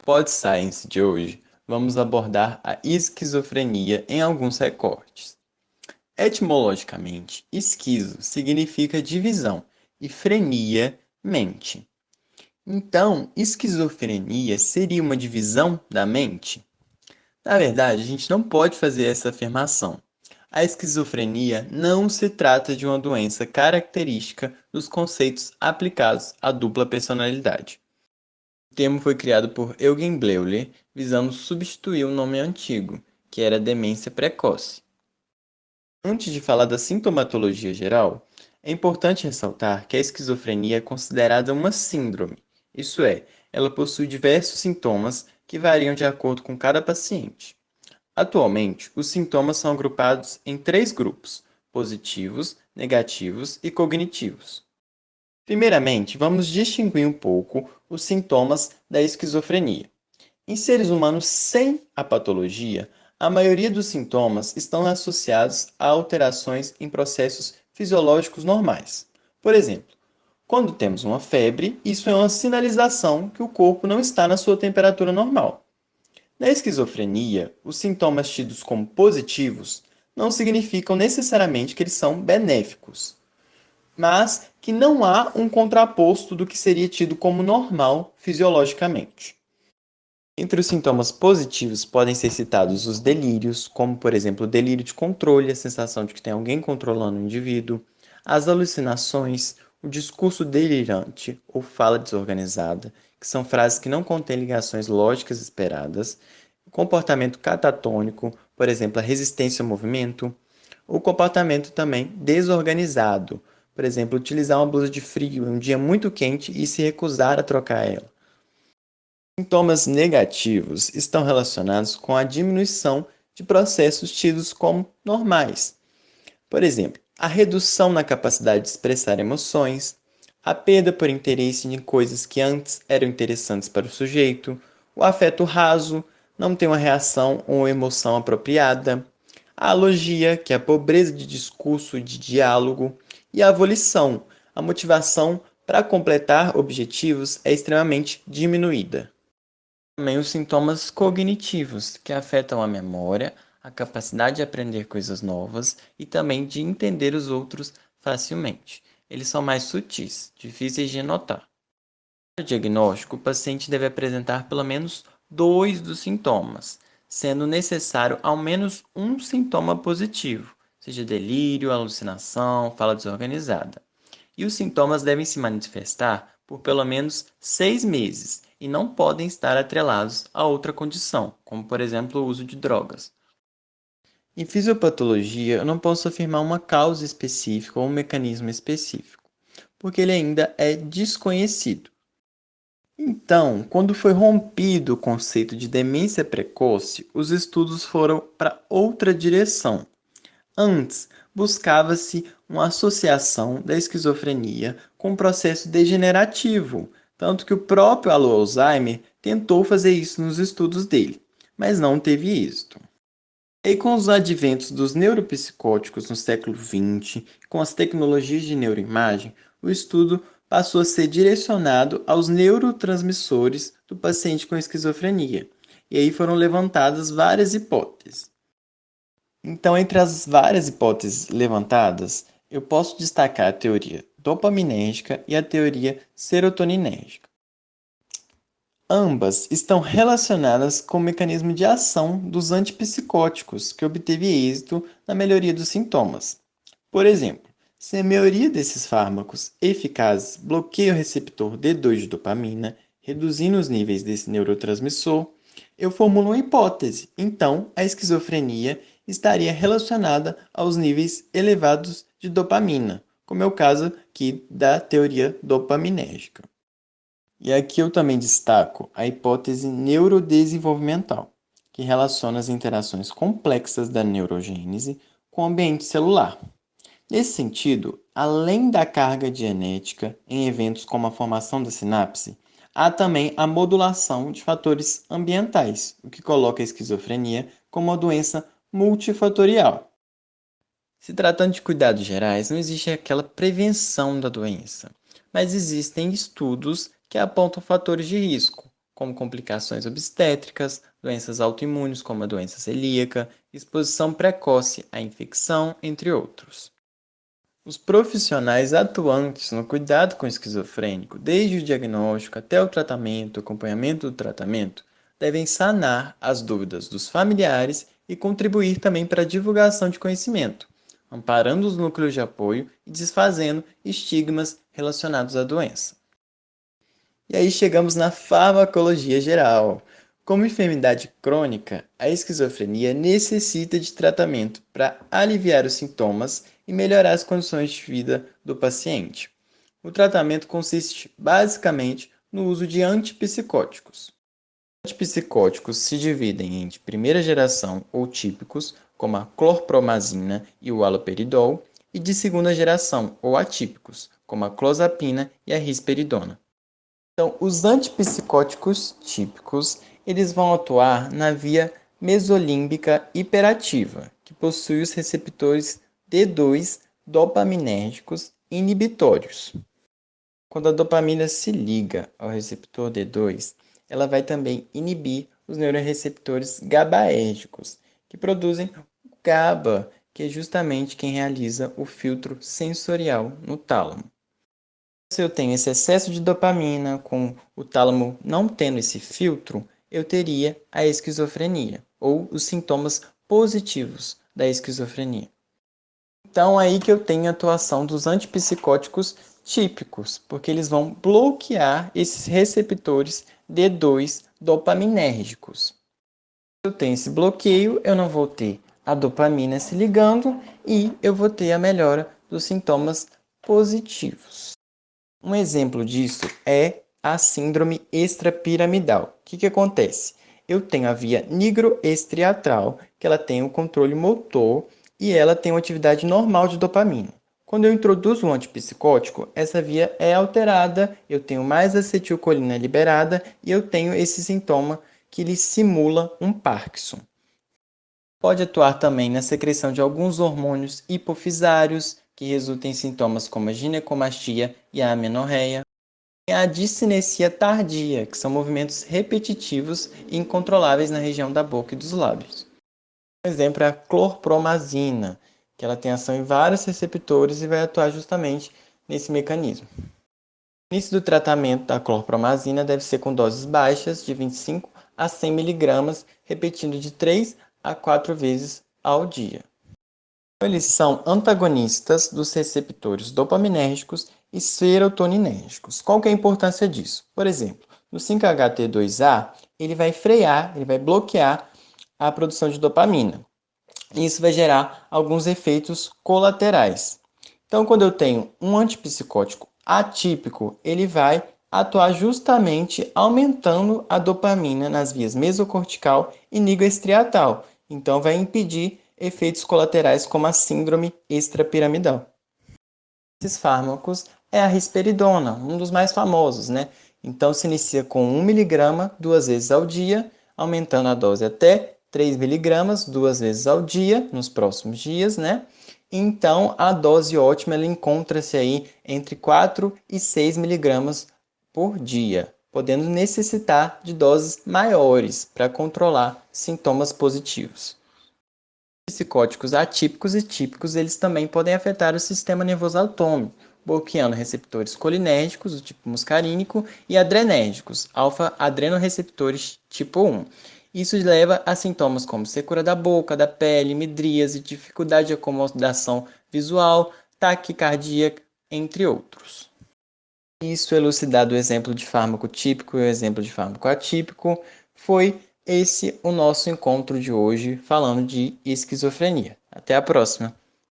Pod Science de hoje, vamos abordar a esquizofrenia em alguns recortes. Etimologicamente, esquizo significa divisão e frenia, mente. Então, esquizofrenia seria uma divisão da mente? Na verdade, a gente não pode fazer essa afirmação. A esquizofrenia não se trata de uma doença característica dos conceitos aplicados à dupla personalidade. O termo foi criado por Eugen Bleuler, visando substituir o nome antigo, que era demência precoce. Antes de falar da sintomatologia geral, é importante ressaltar que a esquizofrenia é considerada uma síndrome, isso é, ela possui diversos sintomas que variam de acordo com cada paciente. Atualmente, os sintomas são agrupados em três grupos: positivos, negativos e cognitivos. Primeiramente, vamos distinguir um pouco os sintomas da esquizofrenia. Em seres humanos sem a patologia, a maioria dos sintomas estão associados a alterações em processos fisiológicos normais. Por exemplo, quando temos uma febre, isso é uma sinalização que o corpo não está na sua temperatura normal. Na esquizofrenia, os sintomas tidos como positivos não significam necessariamente que eles são benéficos, mas que não há um contraposto do que seria tido como normal fisiologicamente. Entre os sintomas positivos podem ser citados os delírios, como por exemplo o delírio de controle, a sensação de que tem alguém controlando o indivíduo, as alucinações, o discurso delirante ou fala desorganizada, que são frases que não contêm ligações lógicas esperadas, o comportamento catatônico, por exemplo, a resistência ao movimento, o comportamento também desorganizado, por exemplo, utilizar uma blusa de frio em um dia muito quente e se recusar a trocar ela. Sintomas negativos estão relacionados com a diminuição de processos tidos como normais. Por exemplo, a redução na capacidade de expressar emoções, a perda por interesse em coisas que antes eram interessantes para o sujeito, o afeto raso, não ter uma reação ou emoção apropriada, a alogia, que é a pobreza de discurso e de diálogo, e a volição, a motivação para completar objetivos é extremamente diminuída. Também os sintomas cognitivos, que afetam a memória, a capacidade de aprender coisas novas e também de entender os outros facilmente. Eles são mais sutis, difíceis de notar. Para o diagnóstico, o paciente deve apresentar pelo menos dois dos sintomas, sendo necessário ao menos um sintoma positivo, seja delírio, alucinação, fala desorganizada. E os sintomas devem se manifestar por pelo menos 6 meses e não podem estar atrelados a outra condição, como por exemplo o uso de drogas. Em fisiopatologia, eu não posso afirmar uma causa específica ou um mecanismo específico, porque ele ainda é desconhecido. Então, quando foi rompido o conceito de demência precoce, os estudos foram para outra direção. Antes, buscava-se uma associação da esquizofrenia com o processo degenerativo, tanto que o próprio Alzheimer tentou fazer isso nos estudos dele, mas não teve êxito. E com os adventos dos neuropsicóticos no século XX, com as tecnologias de neuroimagem, o estudo passou a ser direcionado aos neurotransmissores do paciente com esquizofrenia. E aí foram levantadas várias hipóteses. Então, entre as várias hipóteses levantadas, eu posso destacar a teoria dopaminérgica e a teoria serotoninérgica. Ambas estão relacionadas com o mecanismo de ação dos antipsicóticos, que obteve êxito na melhoria dos sintomas. Por exemplo, se a maioria desses fármacos eficazes bloqueia o receptor D2 de dopamina, reduzindo os níveis desse neurotransmissor, eu formulo uma hipótese. Então, a esquizofrenia estaria relacionada aos níveis elevados de dopamina, como é o caso aqui da teoria dopaminérgica. E aqui eu também destaco a hipótese neurodesenvolvimental, que relaciona as interações complexas da neurogênese com o ambiente celular. Nesse sentido, além da carga genética em eventos como a formação da sinapse, há também a modulação de fatores ambientais, o que coloca a esquizofrenia como uma doença multifatorial. Se tratando de cuidados gerais, não existe aquela prevenção da doença, mas existem estudos que apontam fatores de risco, como complicações obstétricas, doenças autoimunes, como a doença celíaca, exposição precoce à infecção, entre outros. Os profissionais atuantes no cuidado com o esquizofrênico, desde o diagnóstico até o tratamento, acompanhamento do tratamento, devem sanar as dúvidas dos familiares e contribuir também para a divulgação de conhecimento, amparando os núcleos de apoio e desfazendo estigmas relacionados à doença. E aí chegamos na farmacologia geral. Como enfermidade crônica, a esquizofrenia necessita de tratamento para aliviar os sintomas e melhorar as condições de vida do paciente. O tratamento consiste basicamente no uso de antipsicóticos. Antipsicóticos se dividem em de primeira geração ou típicos, como a clorpromazina e o haloperidol, e de segunda geração ou atípicos, como a clozapina e a risperidona. Então, os antipsicóticos típicos, eles vão atuar na via mesolímbica hiperativa, que possui os receptores D2 dopaminérgicos inibitórios. Quando a dopamina se liga ao receptor D2, ela vai também inibir os neuroreceptores GABAérgicos, que produzem o GABA, que é justamente quem realiza o filtro sensorial no tálamo. Se eu tenho esse excesso de dopamina, com o tálamo não tendo esse filtro, eu teria a esquizofrenia, ou os sintomas positivos da esquizofrenia. Então, aí que eu tenho a atuação dos antipsicóticos típicos, porque eles vão bloquear esses receptores D2 dopaminérgicos. Se eu tenho esse bloqueio, eu não vou ter a dopamina se ligando e eu vou ter a melhora dos sintomas positivos. Um exemplo disso é a síndrome extrapiramidal. O que acontece? Eu tenho a via nigroestriatal, que ela tem o controle motor e ela tem uma atividade normal de dopamina. Quando eu introduzo um antipsicótico, essa via é alterada, eu tenho mais acetilcolina liberada e eu tenho esse sintoma que ele simula um Parkinson. Pode atuar também na secreção de alguns hormônios hipofisários, que resultam em sintomas como a ginecomastia e a amenorreia. E a discinesia tardia, que são movimentos repetitivos e incontroláveis na região da boca e dos lábios. Um exemplo é a clorpromazina, que ela tem ação em vários receptores e vai atuar justamente nesse mecanismo. O início do tratamento da clorpromazina deve ser com doses baixas, de 25 a 100 mg, repetindo de 3 a 4 vezes ao dia. Eles são antagonistas dos receptores dopaminérgicos e serotoninérgicos. Qual que é a importância disso? Por exemplo, no 5-HT2A, ele vai frear, ele vai bloquear a produção de dopamina. Isso vai gerar alguns efeitos colaterais. Então, quando eu tenho um antipsicótico atípico, ele vai atuar justamente aumentando a dopamina nas vias mesocortical e nigroestriatal. Então, vai impedir efeitos colaterais como a síndrome extrapiramidal. Esses fármacos é a risperidona, um dos mais famosos, né? Então, se inicia com 1 mg 2 vezes ao dia, aumentando a dose até 3 mg 2 vezes ao dia, nos próximos dias, né? Então, a dose ótima ela encontra-se aí entre 4 e 6 mg por dia, podendo necessitar de doses maiores para controlar sintomas positivos. Psicóticos atípicos e típicos, eles também podem afetar o sistema nervoso autônomo, bloqueando receptores colinérgicos, do tipo muscarínico, e adrenérgicos, alfa-adrenoreceptores tipo 1. Isso leva a sintomas como secura da boca, da pele, midríase, dificuldade de acomodação visual, taquicardia, entre outros. Isso elucidado o exemplo de fármaco típico e o exemplo de fármaco atípico. Foi esse o nosso encontro de hoje falando de esquizofrenia. Até a próxima!